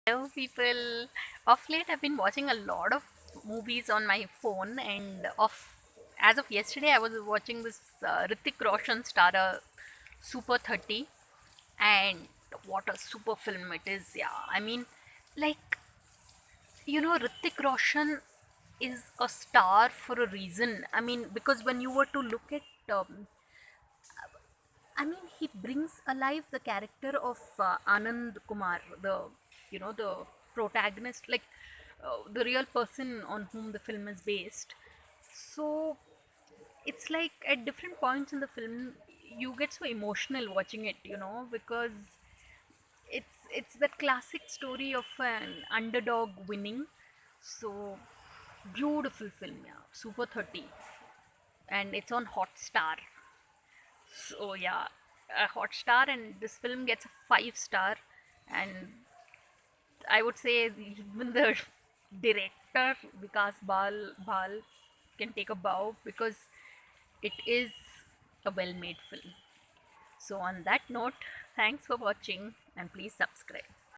Hello, people. Of late, I've been watching a lot of movies on my phone, and as of yesterday, I was watching this Hrithik Roshan starrer Super 30, and what a super film it is! Yeah, I mean, like Hrithik Roshan is a star for a reason. I mean, because when you were to look at he brings alive the character of Anand Kumar, the protagonist, like the real person on whom the film is based. So it's like at different points in the film, you get so emotional watching it, because it's that classic story of an underdog winning. So beautiful film, yeah, Super 30, and it's on Hotstar. So yeah, a hot star, and this film gets a 5 star, and I would say even the director Vikas Bal can take a bow because it is a well-made film. So on that note, thanks for watching and please subscribe.